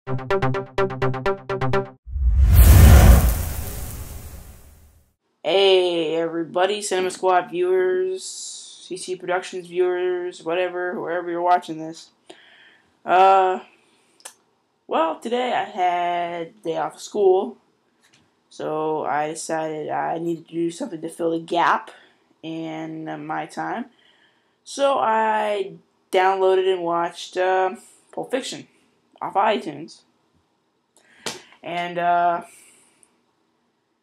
Hey everybody, Cinema Squad viewers, CC Productions viewers, whatever, wherever you're watching this. Well, today I had day off of school, so I decided I needed to do something to fill the gap in my time. So I downloaded and watched Pulp Fiction off iTunes. And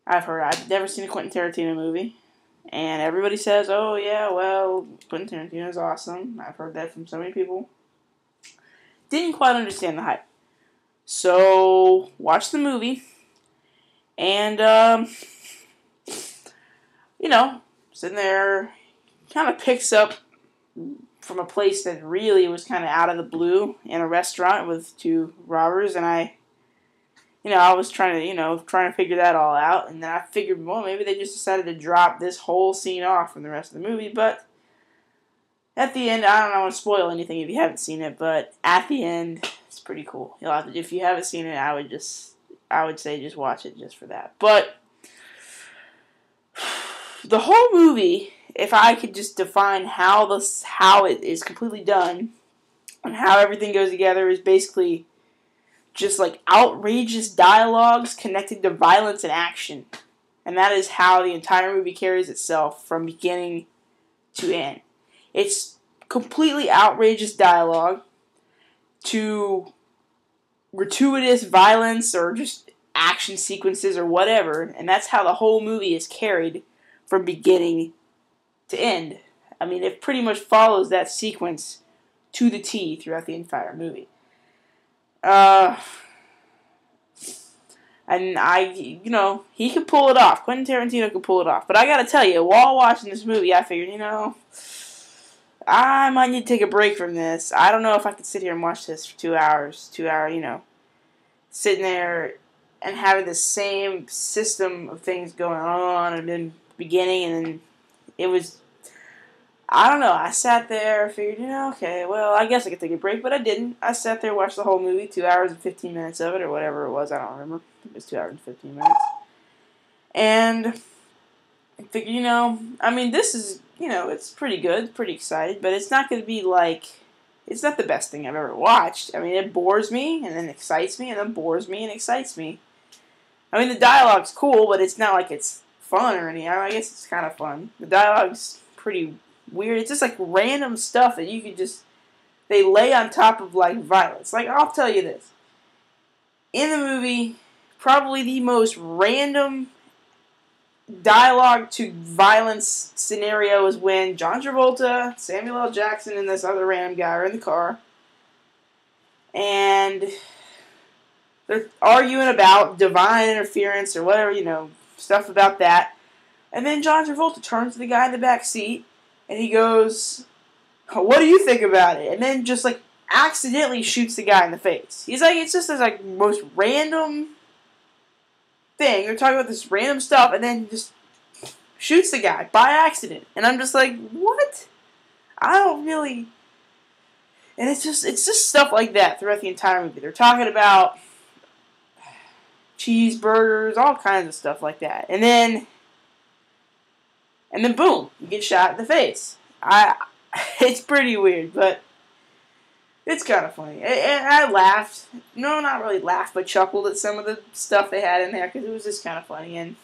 I've never seen a Quentin Tarantino movie. And everybody says, oh yeah, well, Quentin Tarantino's awesome. I've heard that from so many people. Didn't quite understand the hype. So, watched the movie. And, sitting there, kind of picks up from a place that really was kind of out of the blue in a restaurant with two robbers. And I was trying to figure that all out, and then I figured, well, maybe they just decided to drop this whole scene off from the rest of the movie, but at the end, I don't want to spoil anything if you haven't seen it, but at the end, it's pretty cool. If you haven't seen it, I would say just watch it just for that. But the whole movie, if I could just define how it is completely done, and how everything goes together, is basically just like outrageous dialogues connected to violence and action. And that is how the entire movie carries itself from beginning to end. It's completely outrageous dialogue to gratuitous violence or just action sequences or whatever. And that's how the whole movie is carried from beginning to end. I mean, it pretty much follows that sequence to the T throughout the entire movie. And he could pull it off. Quentin Tarantino could pull it off. But I gotta tell you, while watching this movie, I figured, I might need to take a break from this. I don't know if I could sit here and watch this for 2 hours. Sitting there and having the same system of things going on and then beginning, and then it was, I don't know, I sat there, figured, okay, well, I guess I could take a break, but I didn't. I sat there, watched the whole movie, 2 hours and 15 minutes of it, or whatever it was, I don't remember. It was 2 hours and 15 minutes. And I figured, this is, it's pretty good, pretty excited, but it's not going to be it's not the best thing I've ever watched. It bores me, and then excites me, and then bores me, and excites me. The dialogue's cool, but it's not like it's fun or anything. I guess it's kind of fun. The dialogue's pretty weird. It's just random stuff that you could they lay on top of violence. I'll tell you this. In the movie, probably the most random dialogue to violence scenario is when John Travolta, Samuel L. Jackson, and this other random guy are in the car. And they're arguing about divine interference or whatever, stuff about that. And then John Travolta turns to the guy in the back seat and he goes, what do you think about it? And then just accidentally shoots the guy in the face. He's it's just this most random thing. They're talking about this random stuff and then just shoots the guy by accident. And I'm just what? I don't really. And it's just stuff like that throughout the entire movie. They're talking about cheeseburgers, all kinds of stuff like that. And then boom, you get shot in the face. It's pretty weird, but it's kind of funny. And I laughed. No, not really laughed, but chuckled at some of the stuff they had in there because it was just kind of funny. And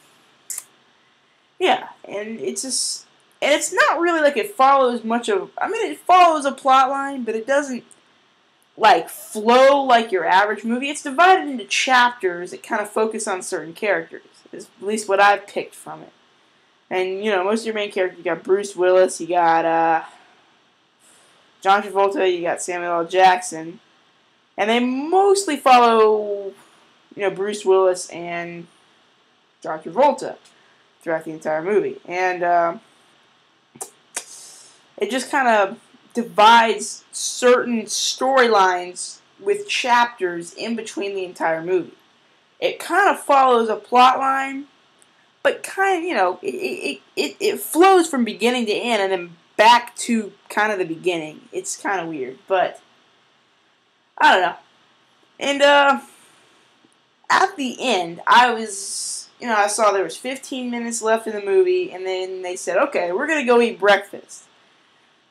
yeah, and it's not really it follows much of. It follows a plot line, but it doesn't flow like your average movie. It's divided into chapters that kind of focus on certain characters. Is at least what I've picked from it. And, most of your main characters, you got Bruce Willis, you got John Travolta, you got Samuel L. Jackson. And they mostly follow, Bruce Willis and John Travolta throughout the entire movie. And it just kind of divides certain storylines with chapters in between the entire movie. It kind of follows a plot line, but kind of, it flows from beginning to end and then back to kind of the beginning. It's kind of weird, but I don't know. And at the end, I saw there was 15 minutes left in the movie, and then they said, okay, we're going to go eat breakfast.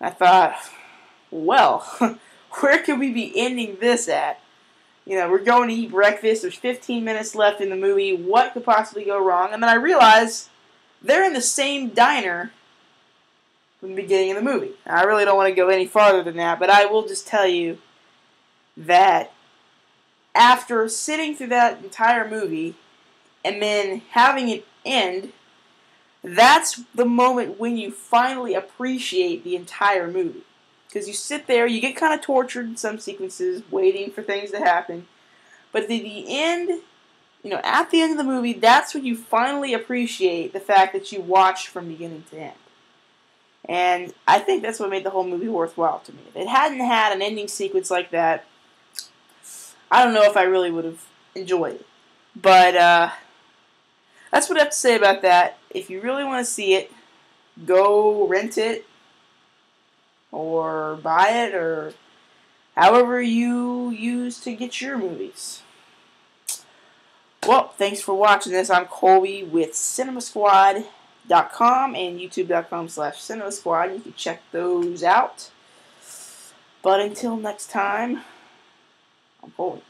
I thought, well, where could we be ending this at? We're going to eat breakfast. There's 15 minutes left in the movie. What could possibly go wrong? And then I realized they're in the same diner from the beginning of the movie. I really don't want to go any farther than that, but I will just tell you that after sitting through that entire movie and then having it end, that's the moment when you finally appreciate the entire movie. Because you sit there, you get kind of tortured in some sequences, waiting for things to happen. But at the end, at the end of the movie, that's when you finally appreciate the fact that you watched from beginning to end. And I think that's what made the whole movie worthwhile to me. If it hadn't had an ending sequence like that, I don't know if I really would have enjoyed it. But that's what I have to say about that. If you really want to see it, go rent it or buy it or however you use to get your movies. Well, thanks for watching this. I'm Colby with CinemaSquad.com and YouTube.com/CinemaSquad. You can check those out. But until next time, I'm Colby.